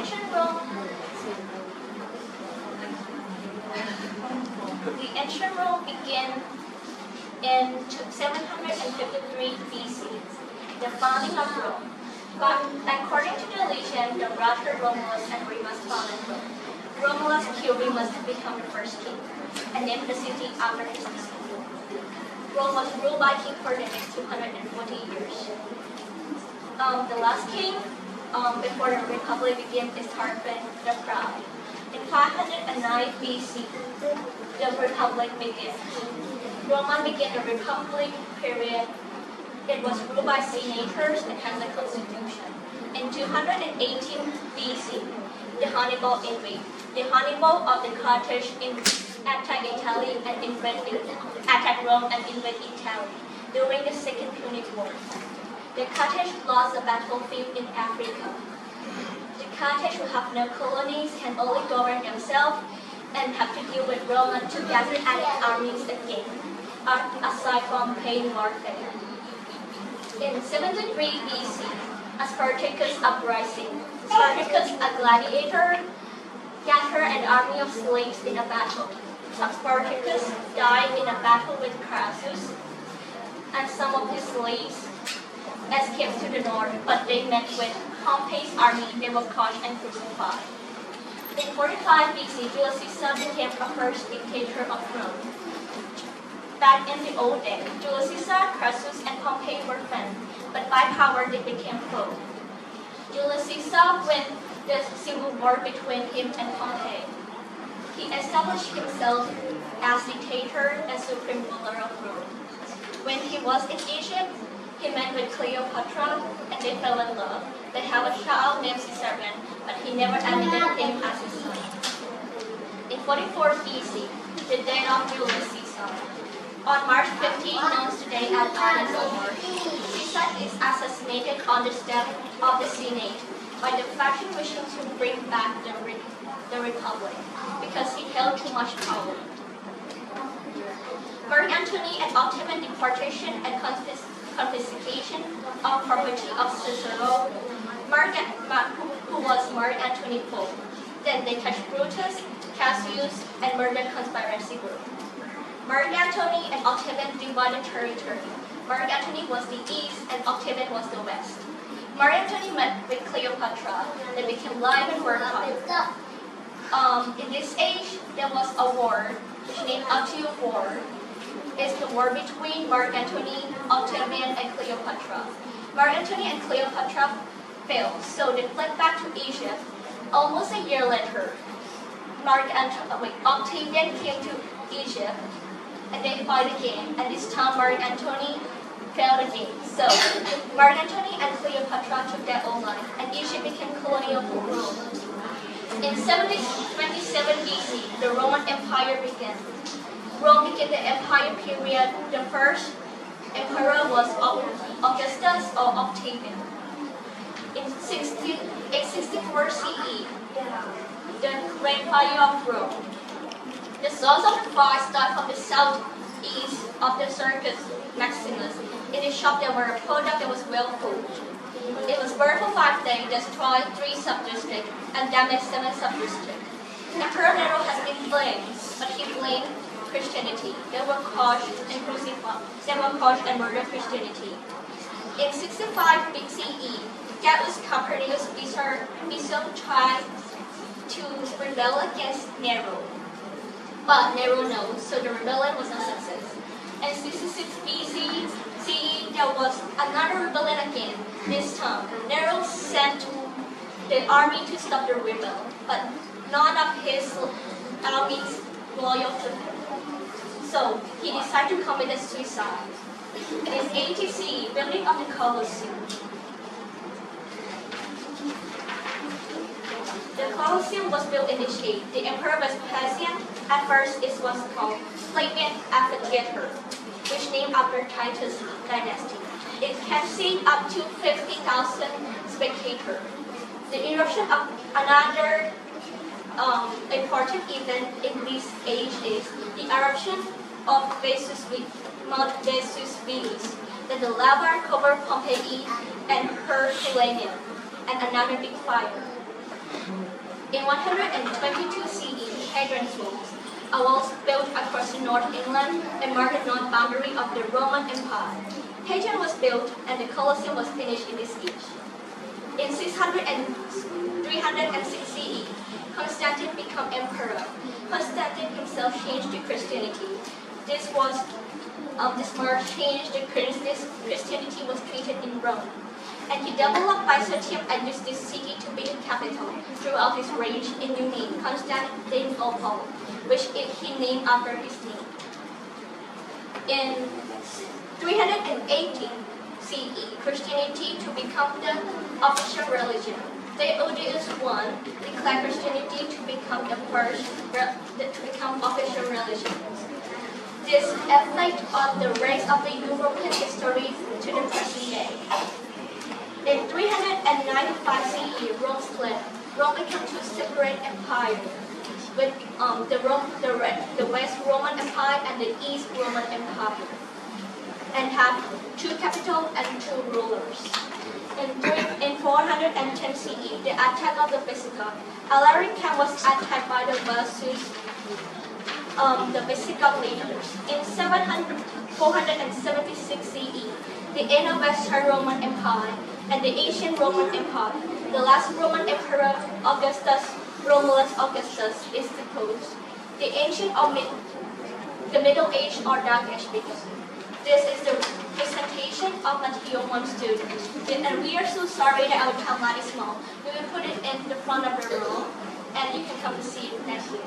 ancient Rome, began in 753 BC, the founding of Rome. But according to the legend, the brother Romulus and Remus founded Rome. Romulus killed Remus to become the first king, and named the city after his name. Rome was ruled by king for the next 240 years. The last king before the Republic began is Tarquin the Proud. In 509 BC, the Republic began. Rome began the Republic period. It was ruled by senators and has a constitution. In 218 BC, the Hannibal invaded. The Hannibal of the Carthage attacked Italy and attacked Rome and invaded Italy during the Second Punic War. The Carthage lost the battlefield in Africa. The Carthage who have no colonies can only govern themselves and have to deal with Romans to gather armies again, aside from paying warfare. In 73 BC, a Spartacus uprising. Spartacus, a gladiator, gathered an army of slaves in a battle. Spartacus died in a battle with Crassus, and some of his slaves escaped to the north, but they met with Pompey's army. They were caught and crucified. In 45 BC, Julius Caesar became the first dictator of Rome. Back in the old days, Julius Caesar, Crassus, and Pompey were friends, but by power they became foes. Julius Caesar won the civil war between him and Pompey. He established himself as dictator and supreme ruler of Rome. When he was in Egypt, he met with Cleopatra and they fell in love. They have a child named Caesarion, but he never admitted him as his son. In 44 BC, the death of Julius Caesar. On March 15, known today as Dinosaur, Caesar is assassinated on the steps of the Senate by the faction wishing to bring back the Republic because he held too much power. Mark Antony and Octavian deportation and confiscation of property of Cicero. Who was Mark Antony Pope. Then they catch Brutus, Cassius, and murdered conspiracy group. Mark Antony and Octavian divided territory. Mark Antony was the east and Octavian was the west. Mark Antony met with Cleopatra. They became live and were in this age, there was a war, which named Actium War. It's the war between Mark Antony, Octavian, and Cleopatra. Mark Antony and Cleopatra failed, so they fled back to Egypt. Almost a year later, Octavian came to Egypt, and they fought again. And this time, Mark Antony failed again. So, Mark Antony and Cleopatra took their own life, and Egypt became colonial for Rome. In 727 BC, the Roman Empire began. Rome began the Empire period. The first emperor was Augustus or Octavian. In 864 CE, the Great Fire of Rome. The source of the fire started from the southeast of the Circus Maximus. In a shop there were a product that was well cooked. It was burned for 5 days, destroyed 3 sub-districts, and damaged 7 sub-districts. Emperor Nero has been blamed, but he blamed Christianity. They were crushed and crucified. They were crushed and murdered Christianity. In 65 BCE, Gaius Copernicus Piso tried to rebel against Nero, but Nero knows, so the rebellion was a success. In 66 BC, there was another rebellion again. This time, Nero sent the army to stop the rebel, but none of his armies loyal to him. So he decided to commit a suicide. In 80 CE, building of the Colosseum. The Colosseum was built in this age. The Emperor Vespasian, at first it was called Flavian Amphitheater, which named after Titus dynasty. It can seat up to 50,000 spectators. The eruption of another important event in this age is the eruption of Mount Vesuvius. Then the lava covered Pompeii and Herculaneum, and another big fire. In 122 CE, Hadrian's walls, a wall built across the North England and marked the north boundary of the Roman Empire. Hadrian was built and the Colosseum was finished in this age. In 306 CE, Constantine became emperor. Constantine himself changed to Christianity. This march changed the Christianity was treated in Rome. And he developed Byzantium and used this city to be the capital throughout his reign in new name, Constantinople, which he named after his name. In 318 CE, Christianity to become the official religion. Theodosius I declared Christianity to become official religion. This affected on the rest of the European history to the present day. In 395 CE, Rome split. Rome became two separate empires, with the West Roman Empire and the East Roman Empire, and had two capitals and two rulers. In 410 CE, the attack of the Visigoths. Alaric camp was attacked by the Visigoth leaders. In 476 CE, the end of Western Roman Empire and the ancient Roman Empire. The last Roman Emperor, Romulus Augustus, is deposed. The Middle Age or Dark Age began. This is the presentation of material 1 student. And we are so sorry that our timeline is small. We will put it in the front of the room, and you can come to see it next year.